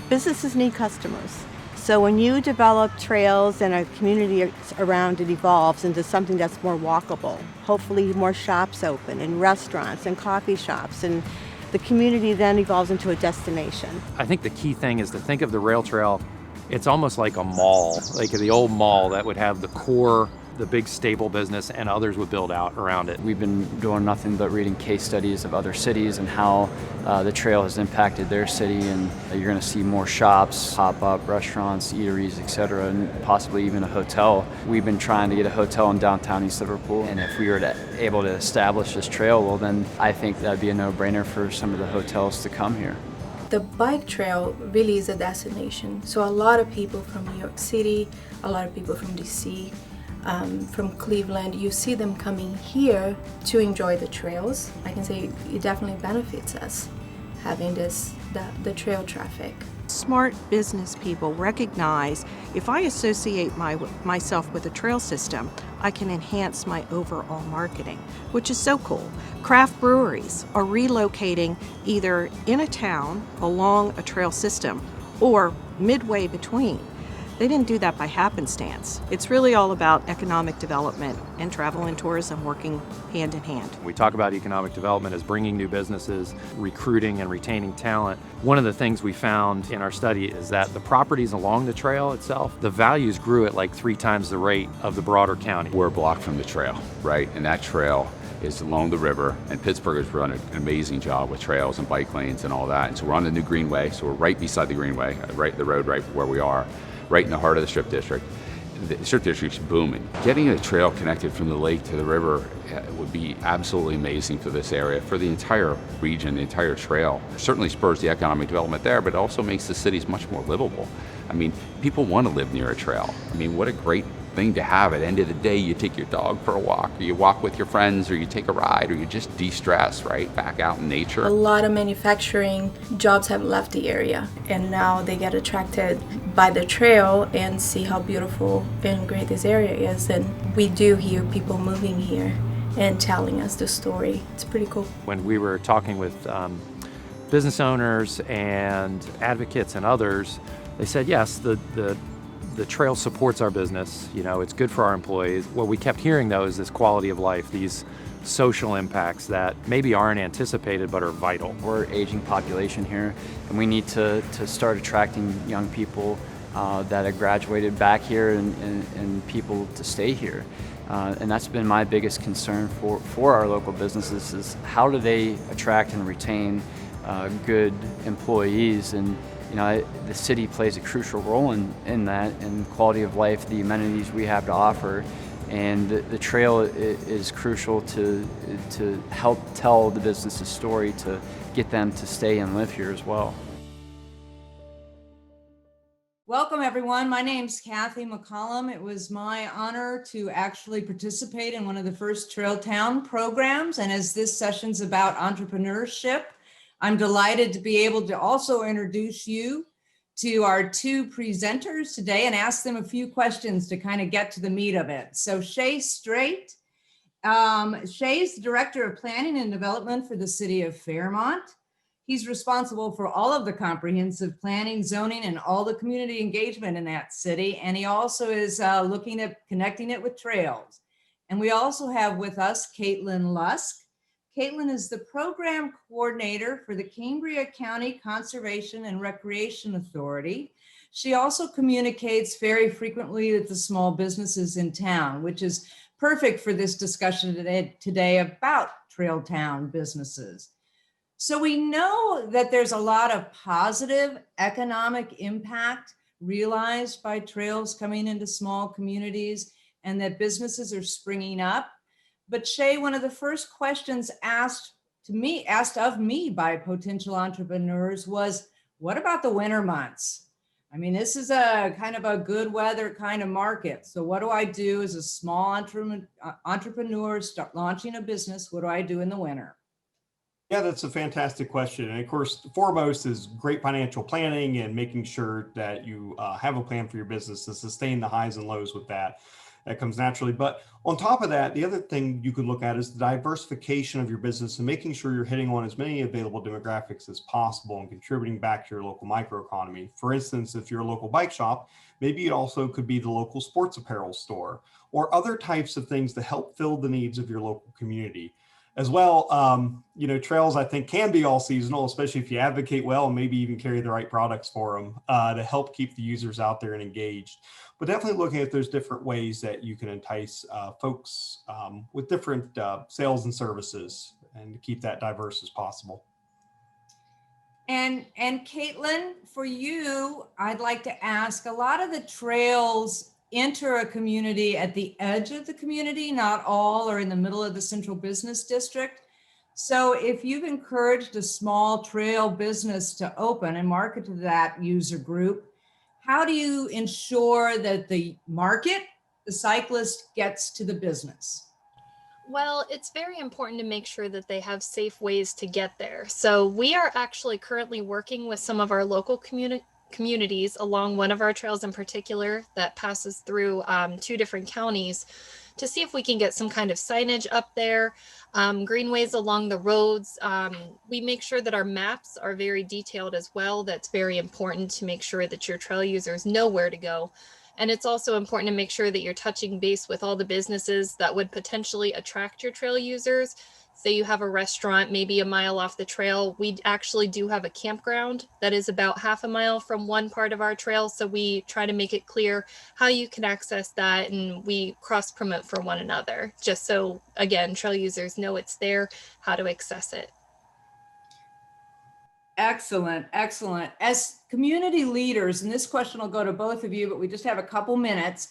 Businesses need customers. So when you develop trails and a community around it evolves into something that's more walkable, hopefully more shops open and restaurants and coffee shops, and the community then evolves into a destination. I think the key thing is to think of the rail trail, it's almost like a mall, like the old mall that would have the core, the big stable business, and others would build out around it. We've been doing nothing but reading case studies of other cities and how the trail has impacted their city, and you're going to see more shops, pop-up restaurants, eateries, etc., and possibly even a hotel. We've been trying to get a hotel in downtown East Liverpool, and if we were able to establish this trail, well then I think that'd be a no-brainer for some of the hotels to come here. The bike trail really is a destination. So a lot of people from New York City, a lot of people from DC, from Cleveland, you see them coming here to enjoy the trails. I can say it definitely benefits us having the trail traffic. Smart business people recognize if I associate myself with a trail system, I can enhance my overall marketing, which is so cool. Craft breweries are relocating either in a town along a trail system or midway between. They didn't do that by happenstance. It's really all about economic development and travel and tourism working hand in hand. We talk about economic development as bringing new businesses, recruiting and retaining talent. One of the things we found in our study is that the properties along the trail itself, the values grew at like 3 times the rate of the broader county. We're a block from the trail, right? And that trail is along the river, and Pittsburgh has run an amazing job with trails and bike lanes and all that. And so we're on the new Greenway, so we're right beside the Greenway, the road right where we are, right in the heart of the Strip District. The Strip District's booming. Getting a trail connected from the lake to the river would be absolutely amazing for this area, for the entire region, the entire trail. It certainly spurs the economic development there, but it also makes the cities much more livable. I mean, people want to live near a trail. I mean, what a great thing to have. At the end of the day, you take your dog for a walk, or you walk with your friends, or you take a ride, or you just de-stress, right? Back out in nature. A lot of manufacturing jobs have left the area, and now they get attracted by the trail and see how beautiful and great this area is. And we do hear people moving here and telling us the story. It's pretty cool. When we were talking with business owners and advocates and others, they said, yes, the trail supports our business, you know, it's good for our employees. What we kept hearing though is this quality of life, these social impacts that maybe aren't anticipated but are vital. We're an aging population here, and we need to start attracting young people that have graduated back here and people to stay here. And that's been my biggest concern for our local businesses is how do they attract and retain good employees. And you know, the city plays a crucial role in that, and quality of life, the amenities we have to offer, and the trail is crucial to help tell the business's story, to get them to stay and live here as well. Welcome everyone. My name's Cathy McCollom. It was my honor to actually participate in one of the first Trail Town programs, and as this session's about entrepreneurship, I'm delighted to be able to also introduce you to our 2 presenters today and ask them a few questions to kind of get to the meat of it. So Shae Strait. Shae's the Director of Planning and Development for the City of Fairmont. He's responsible for all of the comprehensive planning, zoning, and all the community engagement in that city. And he also is looking at connecting it with trails. And we also have with us Caytlin Lusk. Caytlin is the program coordinator for the Cambria County Conservation and Recreation Authority. She also communicates very frequently with the small businesses in town, which is perfect for this discussion today about Trail Town businesses. So we know that there's a lot of positive economic impact realized by trails coming into small communities and that businesses are springing up. But Shae, one of the first questions asked of me by potential entrepreneurs was, what about the winter months? I mean, this is a kind of a good weather kind of market. So what do I do as a small entrepreneur start launching a business? What do I do in the winter? Yeah, that's a fantastic question. And of course, foremost is great financial planning and making sure that you have a plan for your business to sustain the highs and lows with that. that comes naturally. But on top of that, the other thing you could look at is the diversification of your business and making sure you're hitting on as many available demographics as possible and contributing back to your local microeconomy. For instance, if you're a local bike shop, maybe it also could be the local sports apparel store or other types of things to help fill the needs of your local community. As well, trails I think can be all seasonal, especially if you advocate well and maybe even carry the right products for them to help keep the users out there and engaged. But definitely looking at those different ways that you can entice folks with different sales and services and to keep that diverse as possible. And Caitlin, for you, I'd like to ask, a lot of the trails enter a community at the edge of the community, not all are in the middle of the central business district. So if you've encouraged a small trail business to open and market to that user group, how do you ensure that the market, the cyclist, gets to the business? Well, it's very important to make sure that they have safe ways to get there. So we are actually currently working with some of our local communities along one of our trails in particular that passes through 2 different counties to see if we can get some kind of signage up there, greenways along the roads. We make sure that our maps are very detailed as well. That's very important to make sure that your trail users know where to go. And it's also important to make sure that you're touching base with all the businesses that would potentially attract your trail users. Say you have a restaurant maybe a mile off the trail. We actually do have a campground that is about half a mile from one part of our trail. So we try to make it clear how you can access that, and we cross promote for one another, just so, again, trail users know it's there, how to access it. Excellent, excellent. As community leaders, and this question will go to both of you, but we just have a couple minutes.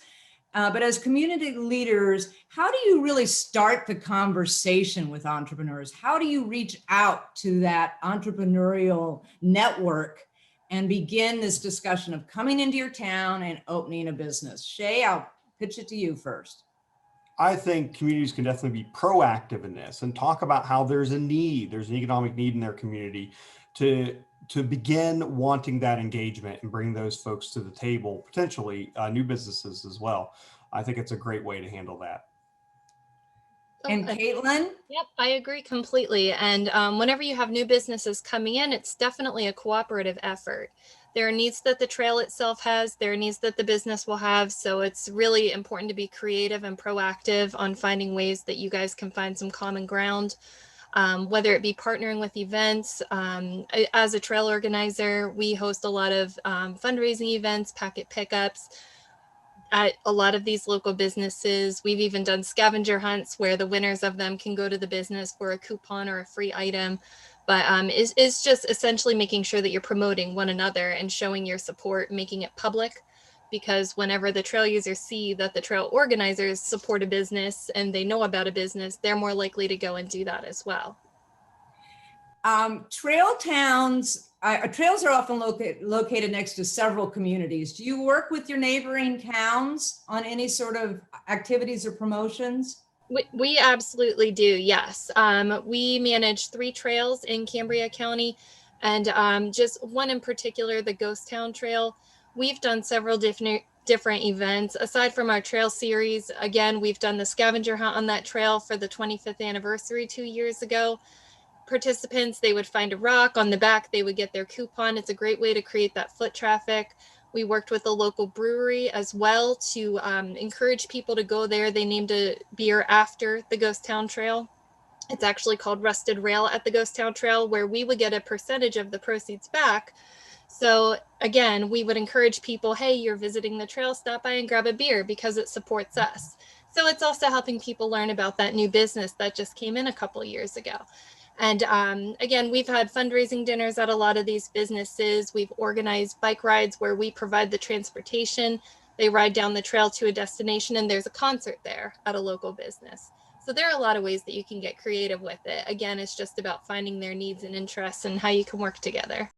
But as community leaders, how do you really start the conversation with entrepreneurs? How do you reach out to that entrepreneurial network and begin this discussion of coming into your town and opening a business? Shae, I'll pitch it to you first. I think communities can definitely be proactive in this and talk about how there's a need, there's an economic need in their community to begin wanting that engagement and bring those folks to the table, potentially new businesses as well. I think it's a great way to handle that. And Caitlin? Yep, I agree completely. And whenever you have new businesses coming in, it's definitely a cooperative effort. There are needs that the trail itself has, there are needs that the business will have. So it's really important to be creative and proactive on finding ways that you guys can find some common ground. Whether it be partnering with events. As a trail organizer, we host a lot of fundraising events, packet pickups at a lot of these local businesses. We've even done scavenger hunts where the winners of them can go to the business for a coupon or a free item. But it's just essentially making sure that you're promoting one another and showing your support, making it public. Because whenever the trail users see that the trail organizers support a business and they know about a business, they're more likely to go and do that as well. Trail towns, trails are often located next to several communities. Do you work with your neighboring towns on any sort of activities or promotions? We absolutely do, yes. We manage 3 trails in Cambria County, and just one in particular, the Ghost Town Trail. We've done several different events. Aside from our trail series, again, we've done the scavenger hunt on that trail for the 25th anniversary 2 years ago. Participants, they would find a rock on the back, they would get their coupon. It's a great way to create that foot traffic. We worked with a local brewery as well to encourage people to go there. They named a beer after the Ghost Town Trail. It's actually called Rusted Rail at the Ghost Town Trail, where we would get a percentage of the proceeds back. So again, we would encourage people, hey, you're visiting the trail, stop by and grab a beer because it supports us. So it's also helping people learn about that new business that just came in a couple of years ago. And again, we've had fundraising dinners at a lot of these businesses. We've organized bike rides where we provide the transportation. They ride down the trail to a destination and there's a concert there at a local business. So there are a lot of ways that you can get creative with it. Again, it's just about finding their needs and interests and how you can work together.